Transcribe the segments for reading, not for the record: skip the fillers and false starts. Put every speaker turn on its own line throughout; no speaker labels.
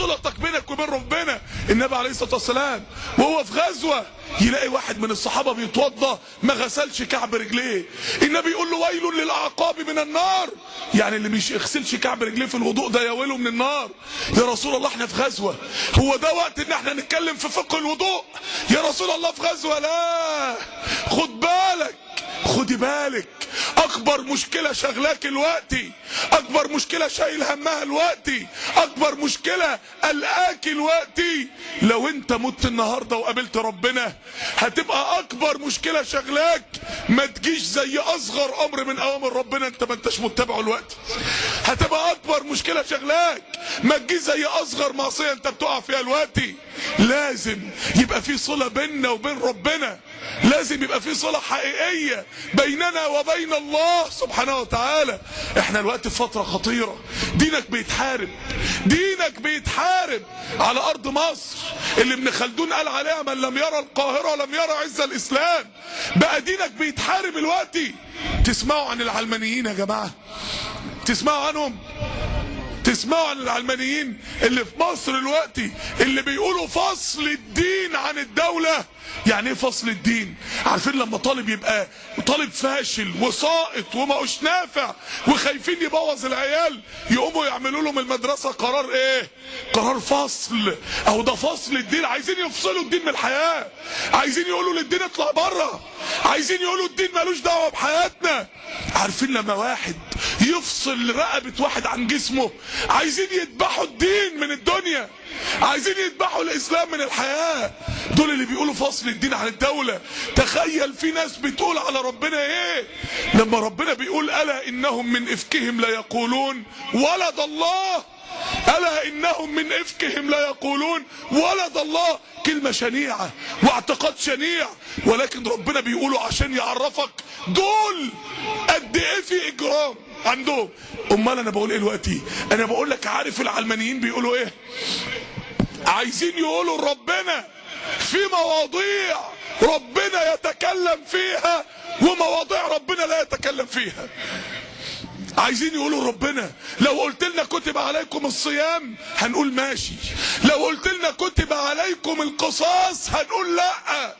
صلتك بينك وبين ربنا. النبي عليه الصلاه والسلام وهو في غزوه يلاقي واحد من الصحابه بيتوضى ما غسلش كعب رجليه، النبي يقول له ويل للاعقاب من النار، يعني اللي مش يغسلش كعب رجليه في الوضوء ده يا ويله من النار. يا رسول الله احنا في غزوه، هو ده وقت ان احنا نتكلم في فقه الوضوء؟ يا رسول الله في غزوه، لا، خد بالك، خدي بالك، اكبر مشكلة شغلاك الوقتي، اكبر مشكلة شايل همها الوقتي، اكبر مشكلة قلقاك الوقتي، لو انت مت النهاردة وقابلت ربنا هتبقى اكبر مشكلة شغلاك ما تجيش زي اصغر امر من اوامر ربنا انت ما انتش متبعه الوقت. هتبقى اكبر مشكلة شغلاك ما تجيش زي اصغر معصية انت بتقع فيها الوقتي. لازم يبقى في صلة بيننا وبين ربنا، لازم يبقى في صلة حقيقية بيننا وبين الله سبحانه وتعالى. احنا الوقت في فترة خطيرة، دينك بيتحارب، دينك بيتحارب على ارض مصر اللي ابن خلدون قال عليها من لم يرى القاهرة لم يرى عز الاسلام. بقى دينك بيتحارب الوقت. تسمعوا عن العلمانيين يا جماعة؟ تسمعوا عنهم؟ تسمعوا عن العلمانيين اللي في مصر دلوقتي اللي بيقولوا فصل الدين عن الدولة؟ يعني ايه فصل الدين؟ عارفين لما طالب يبقى طالب فاشل وساقط وماهوش نافع وخايفين يبوظ العيال، يقوموا يعملوا له من المدرسة قرار ايه؟ قرار فصل. اهو ده فصل الدين. عايزين يفصلوا الدين من الحياة، عايزين يقولوا للدين اطلع بره، عايزين يقولوا الدين مالوش دعوة بحياتنا. عارفين لما واحد يفصل رقبة واحد عن جسمه، عايزين يذبحوا الدين من الدنيا، عايزين يذبحوا الاسلام من الحياة. دول اللي بيقولوا فصل الدين عن الدولة. تخيل في ناس بتقول على ربنا ايه لما ربنا بيقول الا انهم من افكهم لا يقولون ولد الله، الا انهم من افكهم لا يقولون ولد الله. كلمة شنيعة واعتقاد شنيع، ولكن ربنا بيقوله عشان يعرفك دول قد ايه في اجرام عندهم. امال انا بقول ايه دلوقتي؟ انا بقول لك عارف العلمانيين بيقولوا ايه؟ عايزين يقولوا ربنا في مواضيع ربنا يتكلم فيها ومواضيع ربنا لا يتكلم فيها. عايزين يقولوا ربنا لو قلت لنا كتب عليكم الصيام هنقول ماشي، لو قلت لنا كتب عليكم القصاص هنقول لا.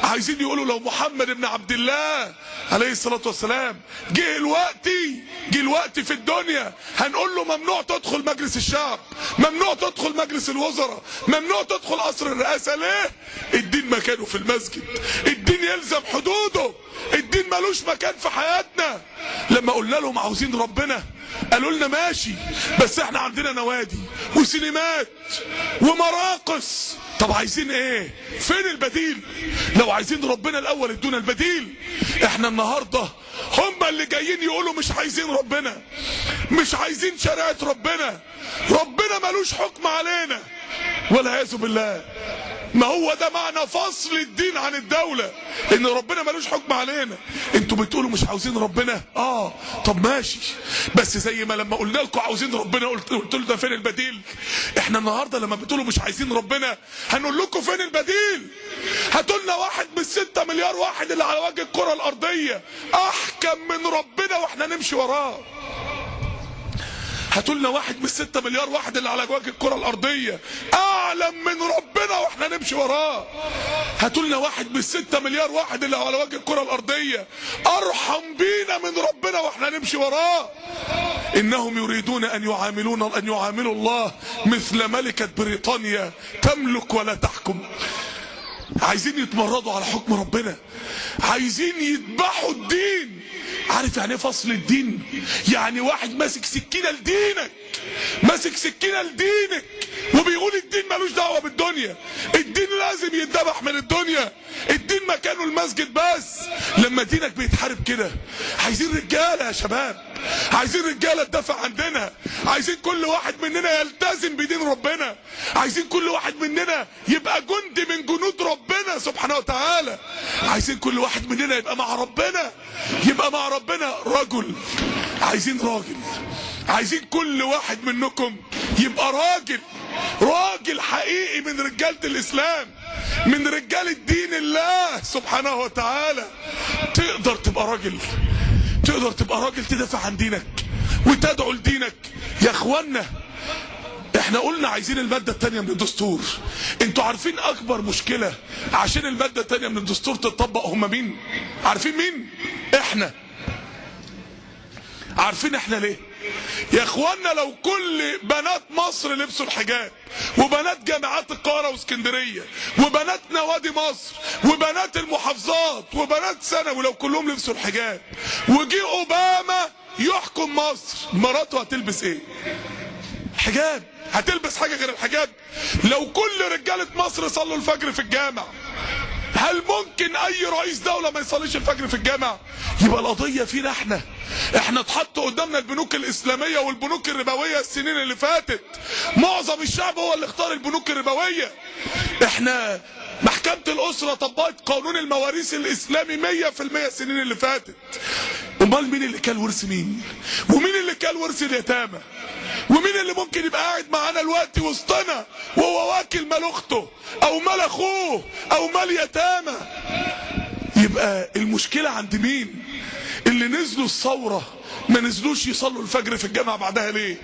عايزين يقولوا لو محمد بن عبد الله عليه الصلاة والسلام جه الوقت في الدنيا هنقول له ممنوع تدخل مجلس الشعب، ممنوع تدخل مجلس الوزراء، ممنوع تدخل قصر الرئاسة. ليه؟ الدين مكانه في المسجد، الدين يلزم حدوده، الدين ملوش مكان في حياتنا. لما قلنا لهم عاوزين ربنا قالوا لنا ماشي، بس احنا عندنا نوادي وسينمات ومراقص. طب عايزين ايه؟ فين البديل؟ لو عايزين ربنا الاول ادونا البديل. احنا النهارده هم اللي جايين يقولوا مش عايزين ربنا، مش عايزين شريعة ربنا، ربنا ملوش حكم علينا والعياذ بالله. ما هو ده معنى فصل الدين عن الدولة، ان ربنا ملوش حكم علينا. انتوا بتقولوا مش عاوزين ربنا، طب ماشي، بس زي ما لما قلنا لكم عاوزين ربنا قلت له ده فين البديل؟ احنا النهارده لما بتقولوا مش عايزين ربنا هنقول لكم فين البديل. هاتوا لنا واحد من 6 مليار واحد اللي على وجه الكرة الارضية احكم من ربنا واحنا نمشي وراه. هاتوا لنا واحد من 6 مليار واحد اللي على وجه الكرة الارضية اعلم من ربنا واحنا نمشي وراه. هاتوا لنا واحد من 6 مليار واحد اللي على وجه الكرة الارضية ارحم بينا من ربنا واحنا نمشي وراه. انهم يريدون ان يعاملوا الله مثل ملكة بريطانيا تملك ولا تحكم. عايزين يتمردوا على حكم ربنا، عايزين يذبحوا الدين. عارف يعني ايه فصل الدين؟ يعني واحد ماسك سكينة لدينك، ماسك سكينة لدينك وبيقول الدين ملوش دعوة بالدنيا، الدين لازم يتذبح من الدنيا، الدين مكانه المسجد بس. لما دينك بيتحارب كده عايزين رجالة يا شباب، عايزين رجالة تدافع عندنا، عايزين كل واحد مننا يلتزم بدين ربنا، عايزين كل واحد مننا يبقى جندي من جنود ربنا سبحانه وتعالى، عايزين كل واحد مننا يبقى مع ربنا، يبقى مع ربنا رجل. عايزين راجل، عايزين كل واحد منكم يبقى راجل حقيقي من رجالة الإسلام، من رجال دين الله سبحانه وتعالى. تقدر تبقى راجل، تقدر تبقى راجل تدافع عن دينك وتدعو لدينك. يا اخوانا احنا قلنا عايزين المادة التانية من الدستور. انتوا عارفين اكبر مشكلة عشان المادة التانية من الدستور تطبق هم مين؟ عارفين مين؟ احنا. عارفين احنا ليه؟ يا اخوانا لو كل بنات مصر لبسوا الحجاب، وبنات جامعات القاهرة واسكندرية، وبنات نوادي مصر، وبنات المحافظات، وبنات ثانوي، لو كلهم لبسوا الحجاب وجي اوباما يحكم مصر، مراته هتلبس ايه؟ حجاب. هتلبس حاجة غير الحجاب؟ لو كل رجالة مصر صلوا الفجر في الجامع، هل ممكن اي رئيس دولة ما يصليش الفجر في الجامع؟ يبقى القضية فينا احنا. احنا اتحط قدامنا البنوك الاسلامية والبنوك الربوية السنين اللي فاتت، معظم الشعب هو اللي اختار البنوك الربوية. احنا محكمة الاسرة طبقت قانون المواريث الاسلامي 100% السنين اللي فاتت. امال مين اللي كان ورث مين؟ ومين اللي كان ورث اليتامى؟ ومين اللي ممكن يبقى قاعد معانا دلوقتي وسطنا وهو واكل مال اخته او مال اخوه او مال يتامى؟ يبقى المشكلة عند مين؟ اللي نزلوا الثورة ما نزلوش يصلوا الفجر في الجامعة بعدها ليه؟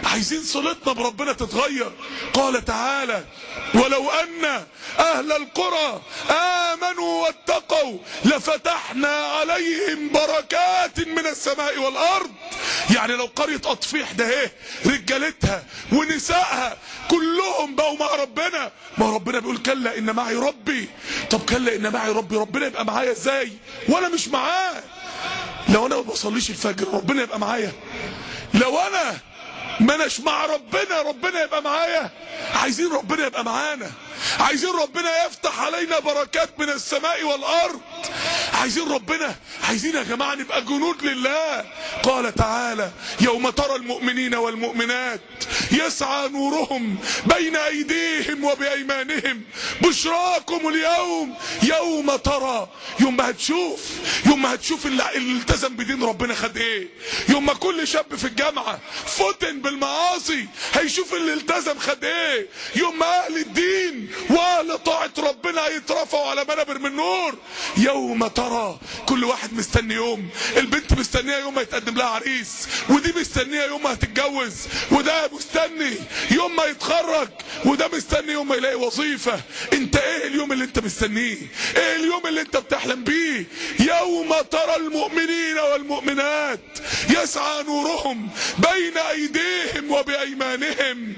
عايزين صلتنا بربنا تتغير. قال تعالى: ولو أن أهل القرى آمنوا واتقوا لفتحنا عليهم بركات من السماء والأرض. يعني لو قرية أطفيح ده ايه رجالتها ونسائها كلهم بقوا مع ربنا، ما ربنا بيقول كلا إن معي ربي. طب كلا إن معي ربي، ربنا يبقى معايا ازاي وانا مش معاه؟ لو انا ما بصليش الفجر ربنا يبقى معايا؟ لو انا ما اناش مع ربنا ربنا يبقى معايا؟ عايزين ربنا يبقى معانا، عايزين ربنا يفتح علينا بركات من السماء والارض، عايزين ربنا، عايزين يا جماعه نبقى جنود لله. قال تعالى: يوم ترى المؤمنين والمؤمنات يسعى نورهم بين ايديهم وبايمانهم بشراكم اليوم. يوم ترى، يوم ما هتشوف اللي التزم بدين ربنا خد ايه. يوم ما كل شاب في الجامعه فتن بالمعاصي هيشوف اللي التزم خد ايه. يوم ما اهل الدين واهل طاعه ربنا هيترفعوا على منابر من نور. يوم ترى، كل واحد مستني يوم، البنت مستنيه يوم ما يتقدم لها عريس، ودي مستنيه يوم ما هتتجوز، وده مستني يوم ما يتخرج، وده مستني يوم ما يلاقي وظيفه. انت ايه اليوم اللي انت مستنيه؟ ايه اليوم اللي انت بتحلم بيه؟ يوم ترى المؤمنين والمؤمنات يسعى نورهم بين ايديهم وبايمانهم.